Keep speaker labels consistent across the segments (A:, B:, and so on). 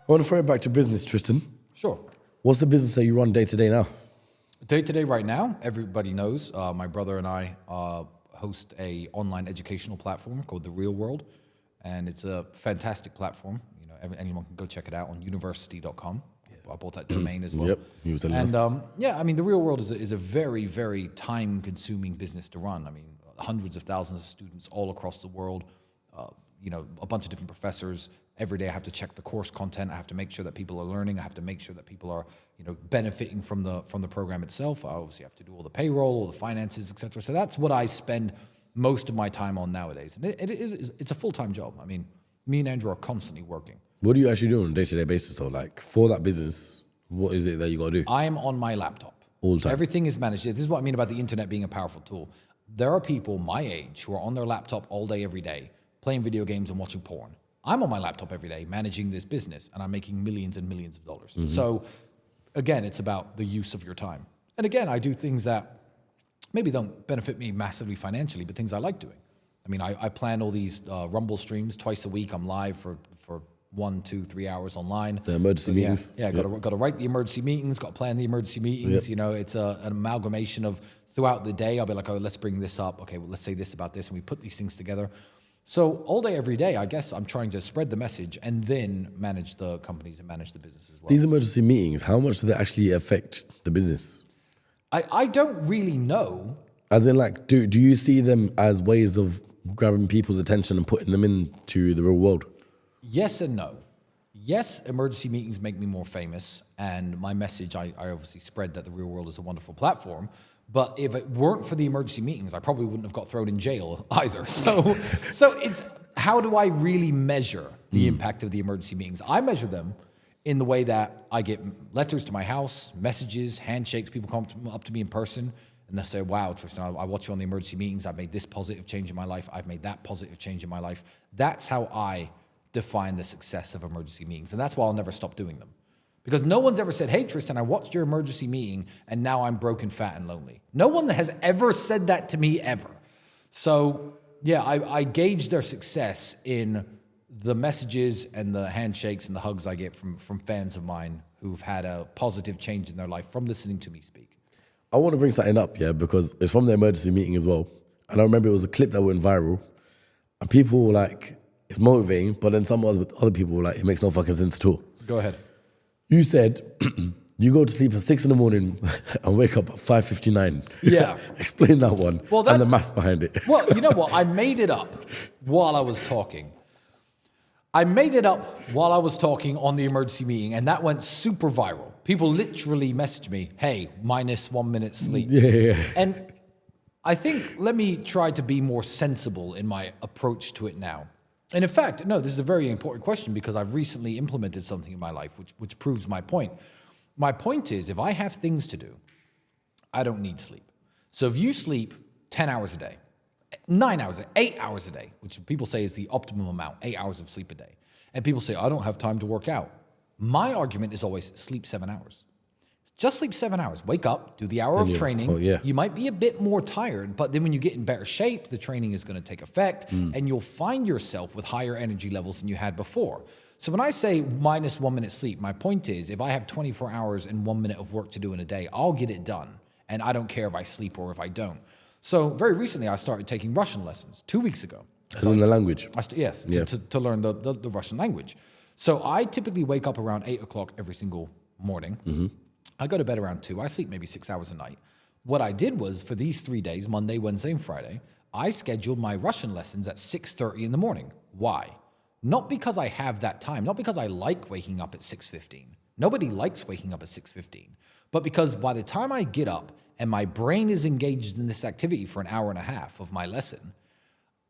A: want to throw it back to business, Tristan.
B: Sure.
A: What's the business that you run day to day now?
B: Day to day right now, everybody knows my brother and I host a online educational platform called The Real World, and it's a fantastic platform. You know, anyone can go check it out on university.com. I bought that domain as well.
A: Yep, he was telling us.
B: Yeah, I mean, The Real World is a very, very time-consuming business to run. I mean, hundreds of thousands of students all across the world, you know, a bunch of different professors. Every day I have to check the course content. I have to make sure that people are learning. I have to make sure that people are, you know, benefiting from the program itself. I obviously have to do all the payroll, all the finances, et cetera. So that's what I spend most of my time on nowadays. And it's a full-time job. I mean, me and Andrew are constantly working.
A: What do you actually do on a day-to-day basis? So, like, for that business, what is it that you got to do?
B: I am on my laptop.
A: All the time.
B: Everything is managed. This is what I mean about the internet being a powerful tool. There are people my age who are on their laptop all day, every day, playing video games and watching porn. I'm on my laptop every day managing this business, and I'm making millions and millions of dollars. Mm-hmm. So, again, it's about the use of your time. And again, I do things that maybe don't benefit me massively financially, but things I like doing. I mean, I plan all these Rumble streams twice a week. I'm live for 1, 2, 3 hours online.
A: The emergency meetings.
B: Yeah, got to write the emergency meetings, got to plan the emergency meetings. Yep. You know, it's an amalgamation of throughout the day. I'll be like, oh, let's bring this up. Okay, well, let's say this about this. And we put these things together. So all day, every day, I guess I'm trying to spread the message and then manage the companies and manage the business as well.
A: These emergency meetings, how much do they actually affect the business?
B: I don't really know.
A: As in, like, do you see them as ways of grabbing people's attention and putting them into the real world?
B: Yes and no. Yes, emergency meetings make me more famous, and my message, I obviously spread that The Real World is a wonderful platform, but if it weren't for the emergency meetings, I probably wouldn't have got thrown in jail either. So it's, how do I really measure the impact of the emergency meetings? I measure them in the way that I get letters to my house, messages, handshakes, people come up to me in person, and they say, wow, Tristan, I watch you on the emergency meetings, I've made this positive change in my life, I've made that positive change in my life. That's how I define the success of emergency meetings. And that's why I'll never stop doing them. Because no one's ever said, hey, Tristan, I watched your emergency meeting and now I'm broken, fat, and lonely. No one has ever said that to me ever. So yeah, I gauge their success in the messages and the handshakes and the hugs I get from fans of mine who've had a positive change in their life from listening to me speak.
A: I want to bring something up, yeah, because it's from the emergency meeting as well. And I remember it was a clip that went viral and people were like, it's motivating, but then some other people were like, it makes no fucking sense at all.
B: Go ahead.
A: You said you go to sleep at 6 a.m. and wake up at 5:59.
B: Yeah.
A: Explain that one and the maths behind it.
B: Well, you know what? I made it up while I was talking. I made it up while I was talking on the emergency meeting, and that went super viral. People literally messaged me, hey, minus 1 minute sleep.
A: Yeah.
B: And I think, let me try to be more sensible in my approach to it now. And in fact, no, this is a very important question because I've recently implemented something in my life which proves my point. My point is, if I have things to do, I don't need sleep. So if you sleep 10 hours a day, 9 hours a day, 8 hours a day, which people say is the optimum amount, 8 hours of sleep a day, and people say, I don't have time to work out. My argument is always sleep 7 hours. Just sleep 7 hours. Wake up, do the hour of training.
A: Oh, yeah.
B: You might be a bit more tired, but then when you get in better shape, the training is going to take effect, and you'll find yourself with higher energy levels than you had before. So when I say minus 1 minute sleep, my point is if I have 24 hours and 1 minute of work to do in a day, I'll get it done. And I don't care if I sleep or if I don't. So very recently, I started taking Russian lessons 2 weeks ago.
A: In the language?
B: Yes, yeah. to learn the Russian language. So I typically wake up around 8 o'clock every single morning. Mm-hmm. I go to bed around 2. I sleep maybe 6 hours a night. What I did was for these 3 days, Monday, Wednesday, and Friday, I scheduled my Russian lessons at 6:30 in the morning. Why? Not because I have that time, not because I like waking up at 6:15. Nobody likes waking up at 6:15. But because by the time I get up and my brain is engaged in this activity for an hour and a half of my lesson,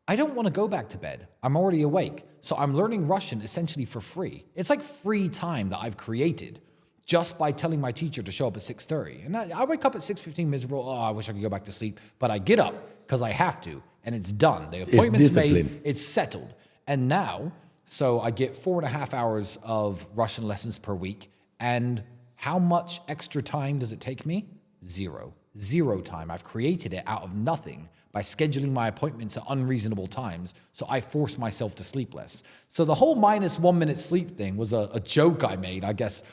B: I don't want to go back to bed. I'm already awake. So I'm learning Russian essentially for free. It's like free time that I've created just by telling my teacher to show up at 6:30. And I wake up at 6:15 miserable. Oh, I wish I could go back to sleep. But I get up because I have to, and it's done. The appointment's made, it's settled. And now, so I get 4.5 hours of Russian lessons per week. And how much extra time does it take me? Zero. zero time. I've created it out of nothing by scheduling my appointments at unreasonable times, so I force myself to sleep less. So the whole minus 1 minute sleep thing was a joke I made, I guess,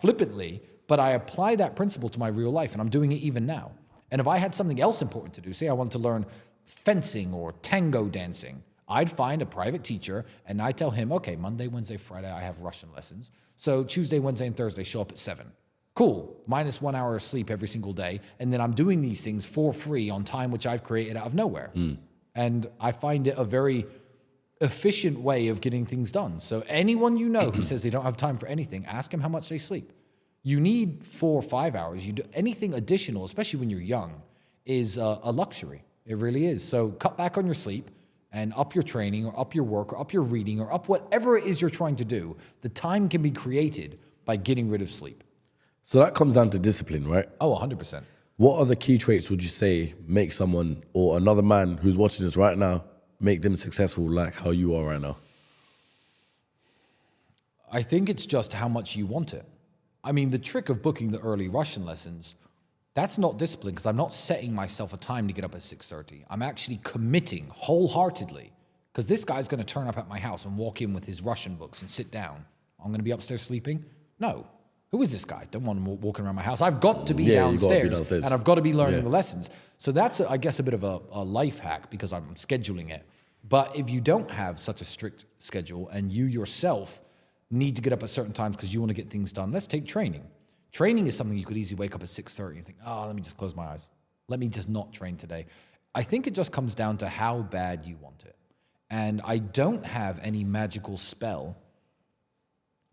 B: flippantly, but I apply that principle to my real life, and I'm doing it even now. And if I had something else important to do, say I wanted to learn fencing or tango dancing, I'd find a private teacher and I tell him, okay, Monday, Wednesday, Friday, I have Russian lessons. So Tuesday, Wednesday, and Thursday, show up at 7. Cool, minus 1 hour of sleep every single day. And then I'm doing these things for free on time, which I've created out of nowhere. And I find it a very efficient way of getting things done. So anyone you know who says they don't have time for anything, ask them how much they sleep. You need 4 or 5 hours. You do anything additional, especially when you're young, is a luxury. It really is. So cut back on your sleep and up your training or up your work or up your reading or up whatever it is you're trying to do. The time can be created by getting rid of sleep.
A: So that comes down to discipline, right?
B: Oh, 100%.
A: What other key traits would you say make someone or another man who's watching this right now, make them successful like how you are right now?
B: I think it's just how much you want it. I mean, the trick of booking the early Russian lessons, that's not discipline because I'm not setting myself a time to get up at 6:30. I'm actually committing wholeheartedly because this guy's going to turn up at my house and walk in with his Russian books and sit down. I'm going to be upstairs sleeping? No. Who is this guy? Don't want him walking around my house. I've got to be, downstairs, and I've got to be learning the lessons. So that's, I guess, a bit of a life hack because I'm scheduling it. But if you don't have such a strict schedule and you yourself need to get up at certain times because you want to get things done, let's take training. Training is something you could easily wake up at 6:30 and think, oh, let me just close my eyes. Let me just not train today. I think it just comes down to how bad you want it. And I don't have any magical spell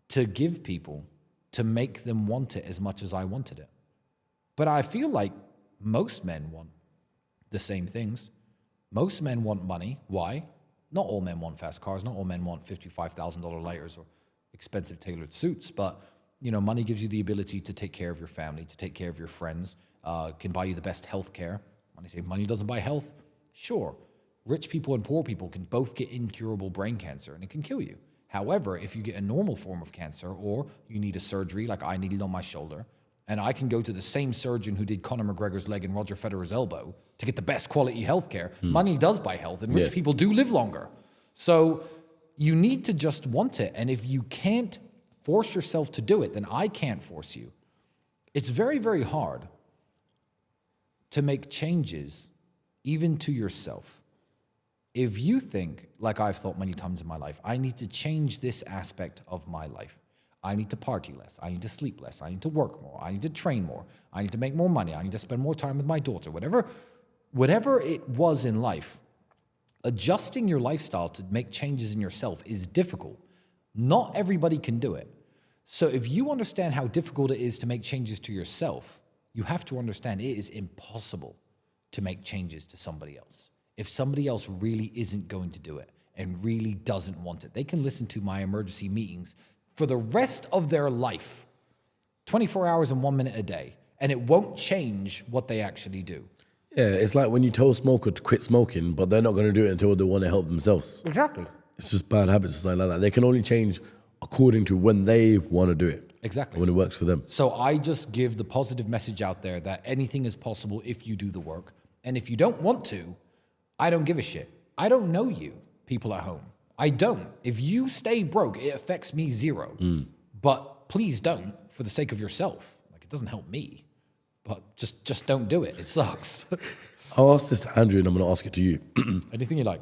B: to give people to make them want it as much as I wanted it. But I feel like most men want the same things. Most men want money. Why? Not all men want fast cars. Not all men want $55,000 lighters or expensive tailored suits. But, you know, money gives you the ability to take care of your family, to take care of your friends, can buy you the best health care. When I say money doesn't buy health, sure. Rich people and poor people can both get incurable brain cancer and it can kill you. However, if you get a normal form of cancer or you need a surgery like I needed on my shoulder, and I can go to the same surgeon who did Conor McGregor's leg and Roger Federer's elbow to get the best quality healthcare, money does buy health and rich people do live longer. So you need to just want it. And if you can't force yourself to do it, then I can't force you. It's very, very hard to make changes even to yourself. If you think, like I've thought many times in my life, I need to change this aspect of my life. I need to party less. I need to sleep less. I need to work more. I need to train more. I need to make more money. I need to spend more time with my daughter. Whatever it was in life, adjusting your lifestyle to make changes in yourself is difficult. Not everybody can do it. So if you understand how difficult it is to make changes to yourself, you have to understand it is impossible to make changes to somebody else. If somebody else really isn't going to do it and really doesn't want it, they can listen to my emergency meetings for the rest of their life, 24 hours and 1 minute a day, and it won't change what they actually do.
A: Yeah, it's like when you tell a smoker to quit smoking, but they're not going to do it until they want to help themselves.
B: Exactly.
A: It's just bad habits or something like that. They can only change according to when they want to do it.
B: Exactly.
A: When it works for them.
B: So I just give the positive message out there that anything is possible if you do the work. And if you don't want to, I don't give a shit. I don't know you, people at home. I don't. If you stay broke, it affects me zero. But please don't, for the sake of yourself. Like, it doesn't help me. But just don't do it. It sucks.
A: I'll ask this to Andrew and I'm going to ask it to you.
B: Anything you like.